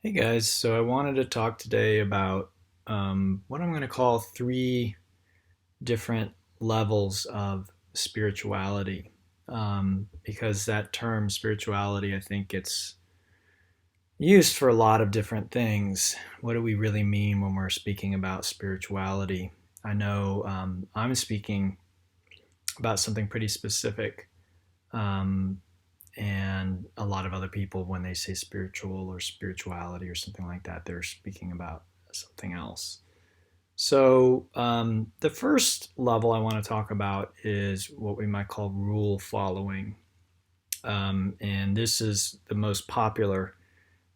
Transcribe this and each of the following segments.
Hey guys, so I wanted to talk today about what I'm going to call three different levels of spirituality. Because that term spirituality, I think it's used for a lot of different things. What do we really mean when we're speaking about spirituality? I know I'm speaking about something pretty specific. Um, and a lot of other people, when they say spiritual or spirituality or something like that, they're speaking about something else. So, the first level I want to talk about is what we might call rule following. And this is the most popular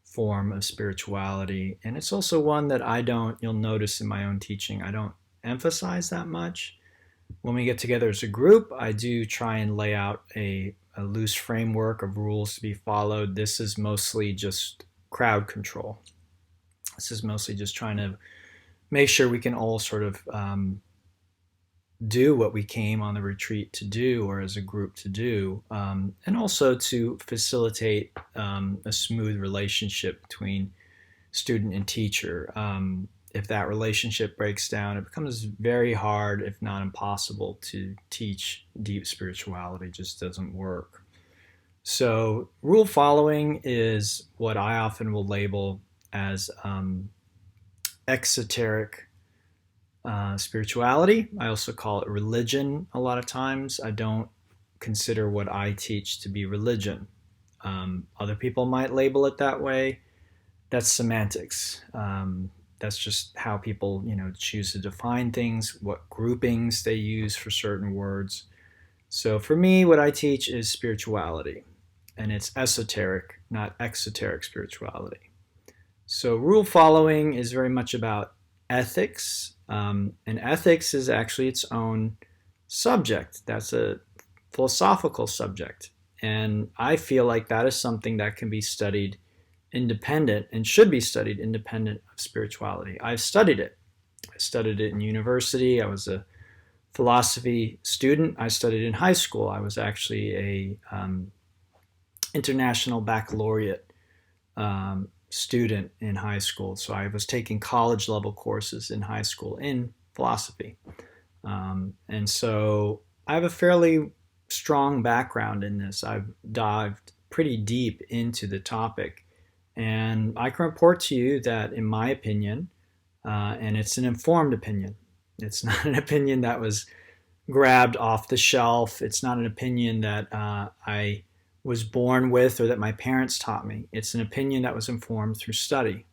form of spirituality. And it's also one that you'll notice in my own teaching, I don't emphasize that much. When we get together as a group, I do try and lay out a loose framework of rules to be followed. This is mostly just crowd control. This is mostly just trying to make sure we can all sort of do what we came on the retreat to do or as a group to do, and also to facilitate a smooth relationship between student and teacher. If that relationship breaks down, it becomes very hard, if not impossible, to teach deep spirituality. It just doesn't work. So, rule following is what I often will label as exoteric spirituality. I also call it religion a lot of times. I don't consider what I teach to be religion. Other people might label it that way. That's semantics. That's just how people, choose to define things, what groupings they use for certain words. So for me, what I teach is spirituality, and it's esoteric, not exoteric spirituality. So rule following is very much about ethics, and ethics is actually its own subject. That's a philosophical subject, and I feel like that is something that can be studied independent and should be studied independent of spirituality. I've studied it. I studied it in university. I was a philosophy student. I studied in high school. I was actually a international baccalaureate student in high school. So I was taking college level courses in high school in philosophy. And so I have a fairly strong background in this. I've dived pretty deep into the topic. And I can report to you that, in my opinion, and it's an informed opinion, it's not an opinion that was grabbed off the shelf. It's not an opinion that I was born with or that my parents taught me. It's an opinion that was informed through study.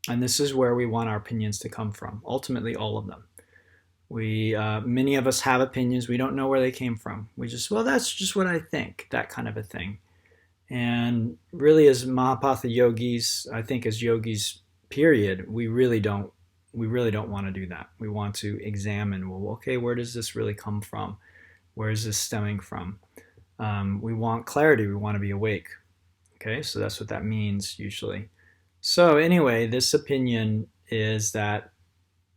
And this is where we want our opinions to come from, ultimately, all of them. Many of us have opinions. We don't know where they came from. We just, well, that's just what I think, that kind of a thing. And really, as Mahapatha yogis, I think as yogis, period, we really don't want to do that. We want to examine, well, okay, where does this really come from? Where is this stemming from? We want clarity. We want to be awake. Okay, so that's what that means usually. So anyway, this opinion is that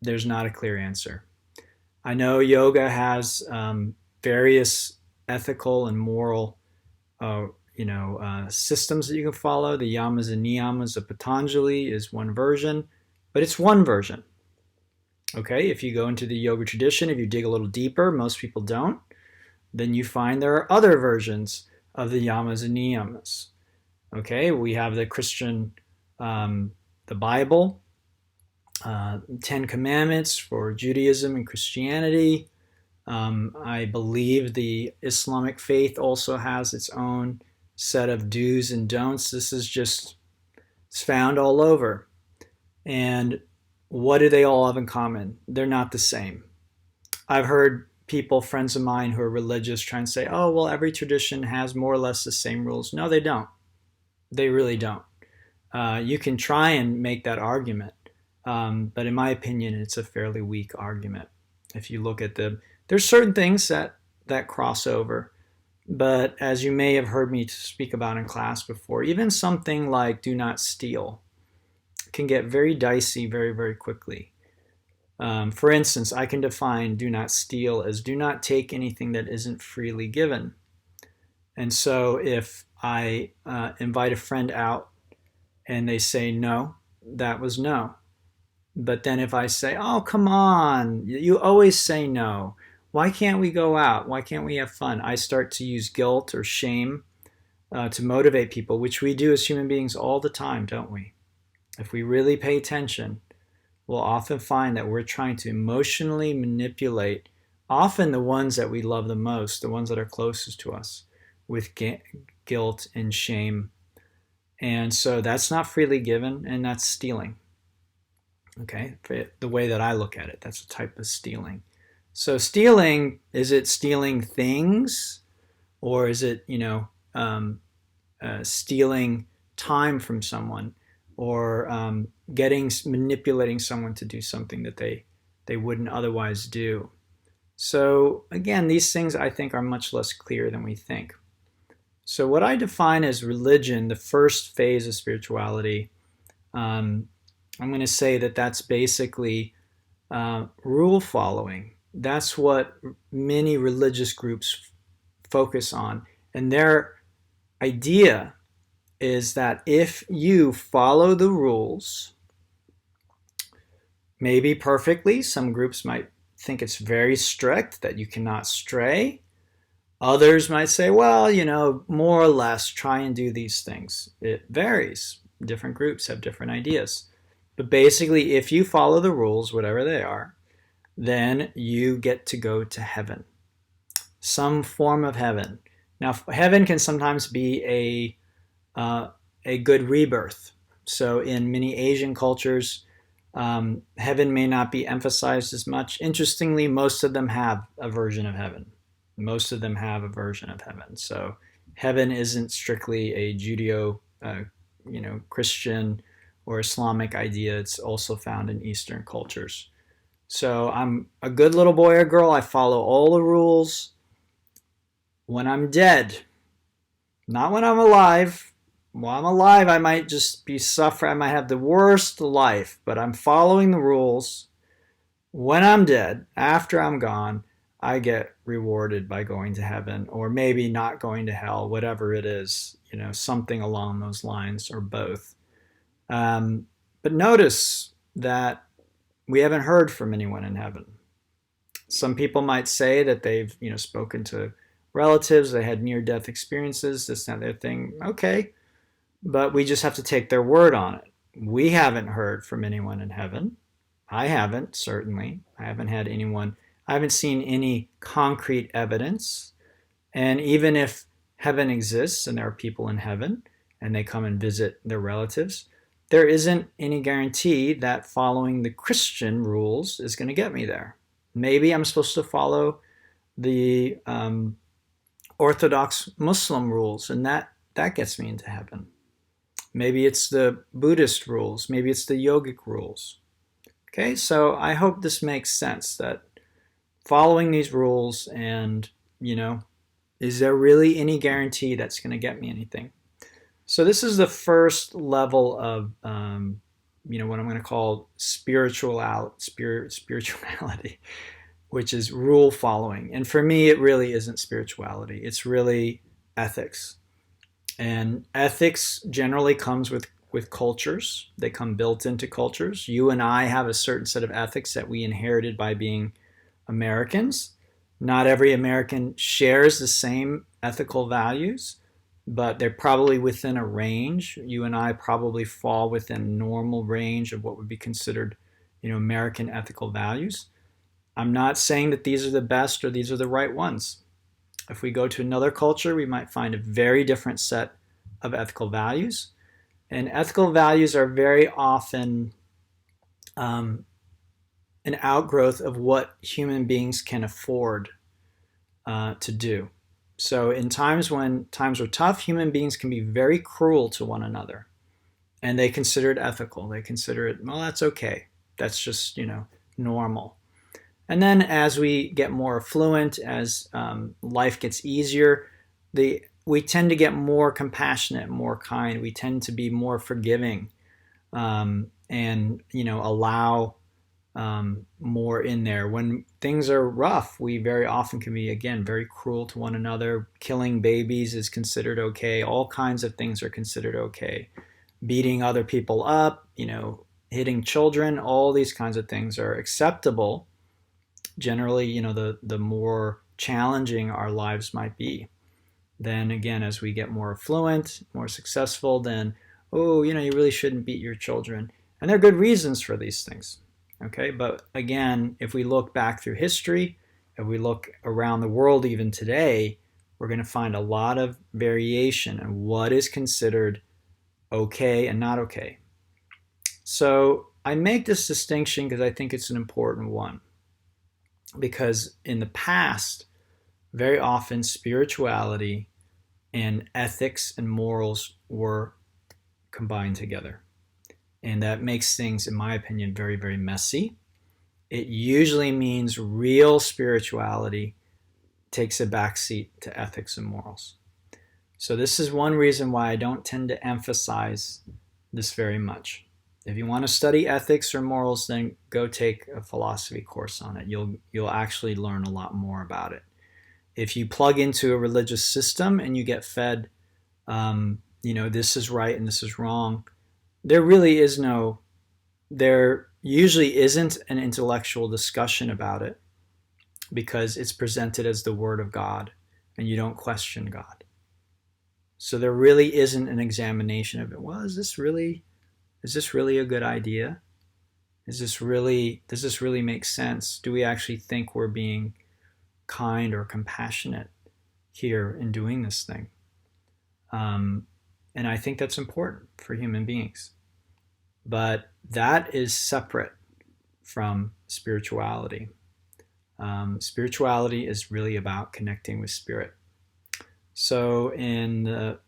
there's not a clear answer. I know yoga has various ethical and moral systems that you can follow. The yamas and niyamas of Patanjali is one version, but it's one version. Okay, if you go into the yoga tradition, if you dig a little deeper, most people don't, then you find there are other versions of the yamas and niyamas. Okay, we have the Christian, the Bible, Ten Commandments for Judaism and Christianity. I believe the Islamic faith also has its own set of do's and don'ts. It's found all over. And what do they all have in common? They're not the same. I've heard people, friends of mine who are religious, try and say, oh, well, every tradition has more or less the same rules. No, they don't. They really don't. You can try and make that argument, but in my opinion, it's a fairly weak argument. If you look at there's certain things that cross over, but as you may have heard me speak about in class before, even something like do not steal can get very dicey very, very quickly. For instance, I can define do not steal as do not take anything that isn't freely given. And so if I invite a friend out and they say no, that was no. But then if I say, oh, come on, you always say no. Why can't we go out? Why can't we have fun? I start to use guilt or shame to motivate people, which we do as human beings all the time, don't we? If we really pay attention, we'll often find that we're trying to emotionally manipulate often the ones that we love the most, the ones that are closest to us, with guilt and shame. And so that's not freely given, and that's stealing. Okay, for the way that I look at it, that's a type of stealing. So stealing, is it stealing things, or is it, stealing time from someone, or manipulating someone to do something that they wouldn't otherwise do? So again, these things I think are much less clear than we think. So what I define as religion, the first phase of spirituality, I'm going to say that that's basically rule following. That's what many religious groups focus on. And their idea is that if you follow the rules, maybe perfectly, some groups might think it's very strict, that you cannot stray. Others might say, well, more or less try and do these things. It varies. Different groups have different ideas. But basically, if you follow the rules, whatever they are, then you get to go to heaven. Some form of heaven. Now, heaven can sometimes be a good rebirth. So in many Asian cultures, heaven may not be emphasized as much. Interestingly, most of them have a version of heaven. Most of them have a version of heaven. So heaven isn't strictly a Judeo, Christian or Islamic idea. It's also found in Eastern cultures. So I'm a good little boy or girl. I follow all the rules. When I'm dead, not when I'm alive. While I'm alive, I might just be suffering. I might have the worst life, but I'm following the rules. When I'm dead, after I'm gone, I get rewarded by going to heaven, or maybe not going to hell, whatever it is, something along those lines, or both. But notice that we haven't heard from anyone in heaven. Some people might say that they've, spoken to relatives, they had near-death experiences, this, that, their thing. Okay, but we just have to take their word on it. We haven't heard from anyone in heaven. I haven't, certainly. I haven't seen any concrete evidence. And even if heaven exists and there are people in heaven and they come and visit their relatives, there isn't any guarantee that following the Christian rules is going to get me there. Maybe I'm supposed to follow the Orthodox Muslim rules, and that gets me into heaven. Maybe it's the Buddhist rules. Maybe it's the yogic rules. Okay, so I hope this makes sense, that following these rules and, is there really any guarantee that's going to get me anything? So this is the first level of, what I'm going to call spirituality, which is rule following. And for me, it really isn't spirituality. It's really ethics. And ethics generally comes with cultures. They come built into cultures. You and I have a certain set of ethics that we inherited by being Americans. Not every American shares the same ethical values, but they're probably within a range. You and I probably fall within a normal range of what would be considered, American ethical values. I'm not saying that these are the best or these are the right ones. If we go to another culture, we might find a very different set of ethical values. And ethical values are very often an outgrowth of what human beings can afford to do. So in times when times are tough, human beings can be very cruel to one another. And they consider it ethical. They consider it, well, that's okay. That's just, normal. And then as we get more affluent, as life gets easier, we tend to get more compassionate, more kind. We tend to be more forgiving, and allow more in there. When things are rough, we very often can be, again, very cruel to one another. Killing babies is considered okay. All kinds of things are considered okay. beating other people up, hitting children, all these kinds of things are acceptable. Generally, the more challenging our lives might be. Then again, as we get more affluent, more successful, then, oh, you really shouldn't beat your children. And there are good reasons for these things. Okay, but again, if we look back through history, if we look around the world even today, we're going to find a lot of variation in what is considered okay and not okay. So I make this distinction because I think it's an important one. Because in the past, very often spirituality and ethics and morals were combined together. And that makes things, in my opinion, very, very messy. It usually means real spirituality takes a backseat to ethics and morals. So this is one reason why I don't tend to emphasize this very much. If you want to study ethics or morals, then go take a philosophy course on it. You'll actually learn a lot more about it. If you plug into a religious system and you get fed, this is right and this is wrong, there usually isn't an intellectual discussion about it because it's presented as the Word of God and you don't question God. So there really isn't an examination of it. Well, is this really a good idea? Does this really make sense? Do we actually think we're being kind or compassionate here in doing this thing? And I think that's important for human beings. But that is separate from spirituality. Spirituality is really about connecting with spirit. So in the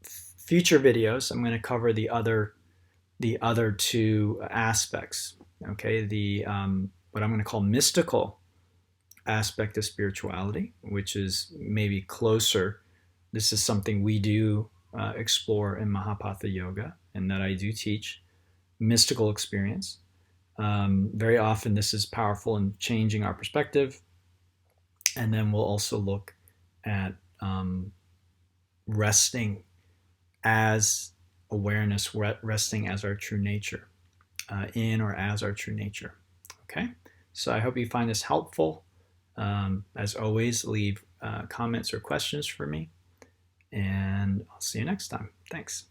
future videos, I'm going to cover the other two aspects. Okay, the what I'm going to call mystical aspect of spirituality, which is maybe closer. This is something we do explore in Mahapatha Yoga, and that I do teach. Mystical experience. Very often this is powerful in changing our perspective. And then we'll also look at resting as awareness, resting as our true nature, in or as our true nature. Okay, so I hope you find this helpful. As always, leave comments or questions for me, and I'll see you next time. Thanks.